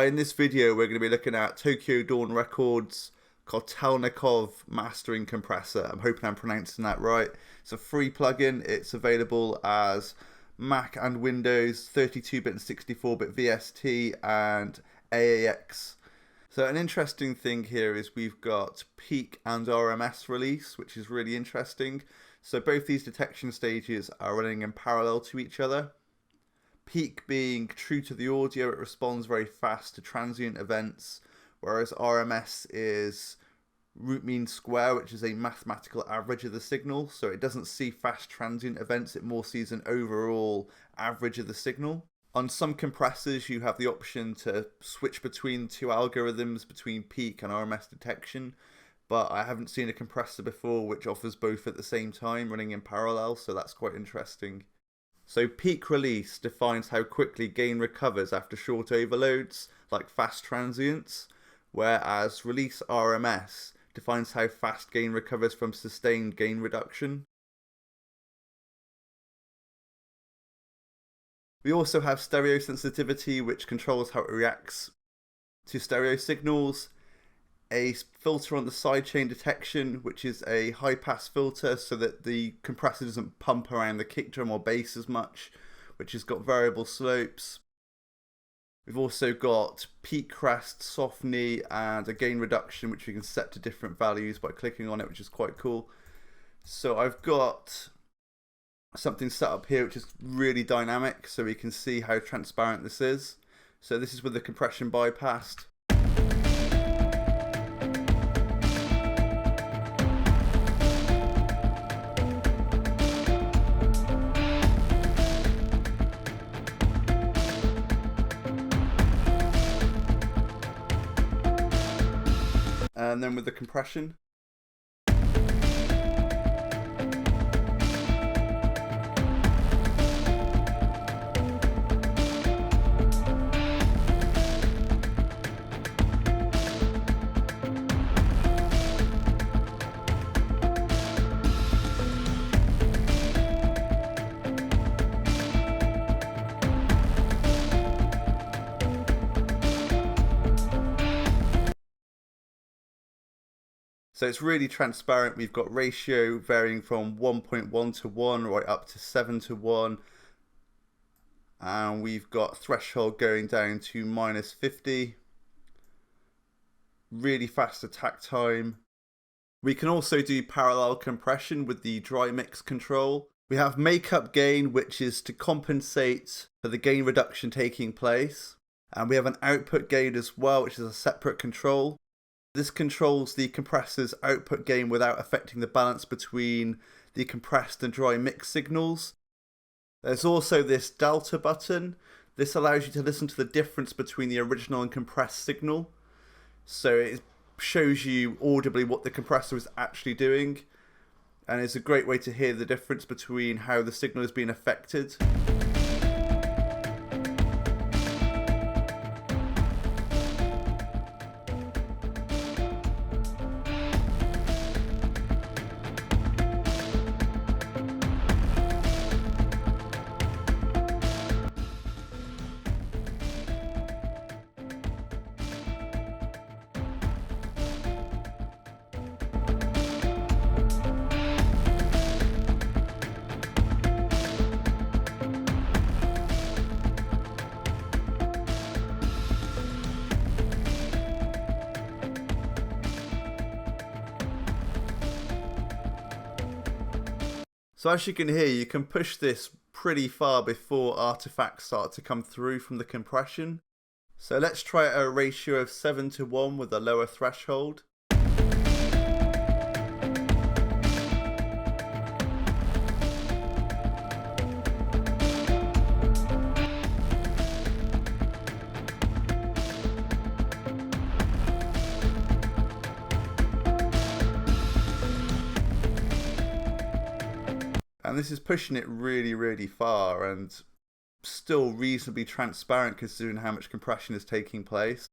in this video we're going to be looking at Tokyo Dawn Records Kotelnikov mastering compressor. I'm hoping I'm pronouncing that right. It's a free plugin. It's available as Mac and Windows 32-bit and 64-bit VST and AAX. So an interesting thing here is we've got peak and RMS release, which is really interesting. So both these detection stages are running in parallel to each other. Peak being true to the audio, it responds very fast to transient events, whereas RMS is root mean square, which is a mathematical average of the signal. So it doesn't see fast transient events, it more sees an overall average of the signal. On some compressors, you have the option to switch between two algorithms between peak and RMS detection, but I haven't seen a compressor before which offers both at the same time running in parallel, so that's quite interesting. So peak release defines how quickly gain recovers after short overloads, like fast transients, whereas release RMS defines how fast gain recovers from sustained gain reduction. We also have stereo sensitivity, which controls how it reacts to stereo signals, a filter on the sidechain detection, which is a high pass filter so that the compressor doesn't pump around the kick drum or bass as much, which has got variable slopes. We've also got peak crest, soft knee, and a gain reduction, which we can set to different values by clicking on it, which is quite cool. So I've got something set up here which is really dynamic, so we can see how transparent this is. So this is with the compression bypassed. And then with the compression. So it's really transparent. We've got ratio varying from 1.1 to 1 right up to 7 to 1. And we've got threshold going down to -50. Really fast attack time. We can also do parallel compression with the dry mix control. We have makeup gain, which is to compensate for the gain reduction taking place. And we have an output gain as well, which is a separate control. This controls the compressor's output gain without affecting the balance between the compressed and dry mix signals. There's also this delta button. This allows you to listen to the difference between the original and compressed signal. So it shows you audibly what the compressor is actually doing, and it's a great way to hear the difference between how the signal is being affected. So as you can hear, you can push this pretty far before artifacts start to come through from the compression. So let's try a ratio of 7 to 1 with a lower threshold. And this is pushing it really far and still reasonably transparent considering how much compression is taking place.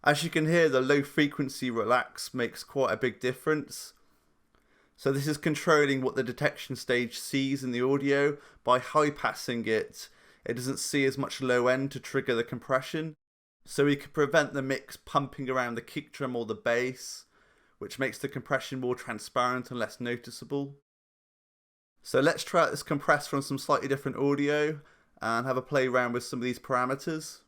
As you can hear, the low frequency relax makes quite a big difference. So this is controlling what the detection stage sees in the audio. By high passing it, it doesn't see as much low end to trigger the compression. So we can prevent the mix pumping around the kick drum or the bass, which makes the compression more transparent and less noticeable. So let's try out this compressor on some slightly different audio and have a play around with some of these parameters.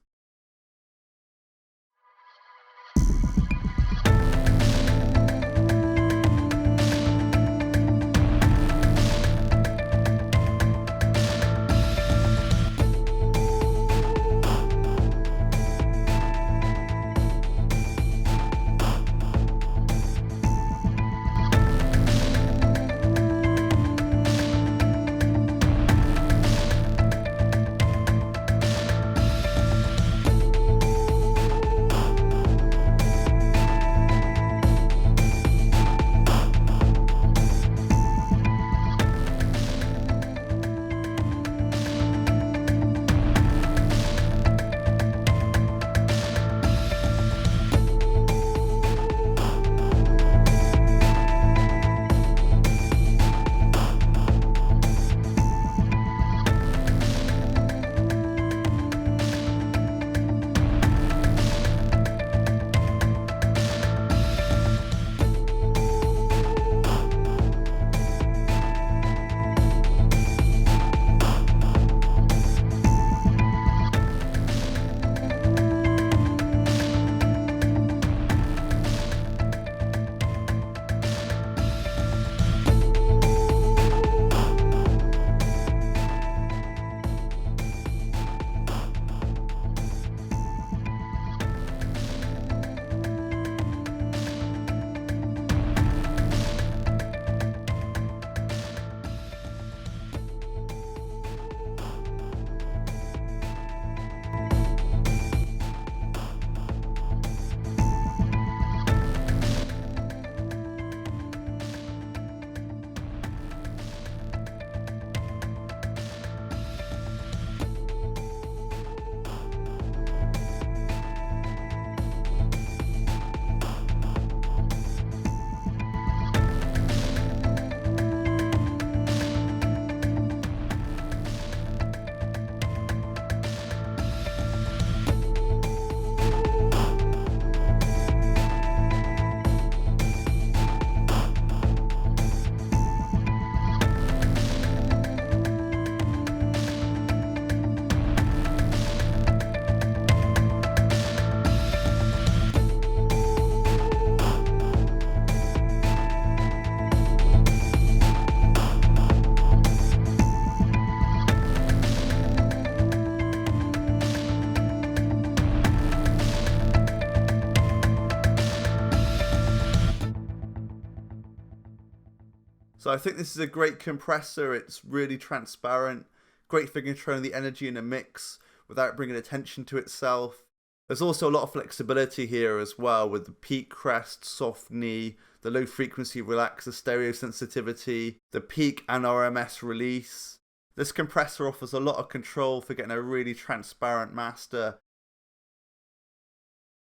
So I think this is a great compressor. It's really transparent, great for controlling the energy in a mix without bringing attention to itself. There's also a lot of flexibility here as well with the peak crest, soft knee, the low frequency relax, the stereo sensitivity, the peak and RMS release. This compressor offers a lot of control for getting a really transparent master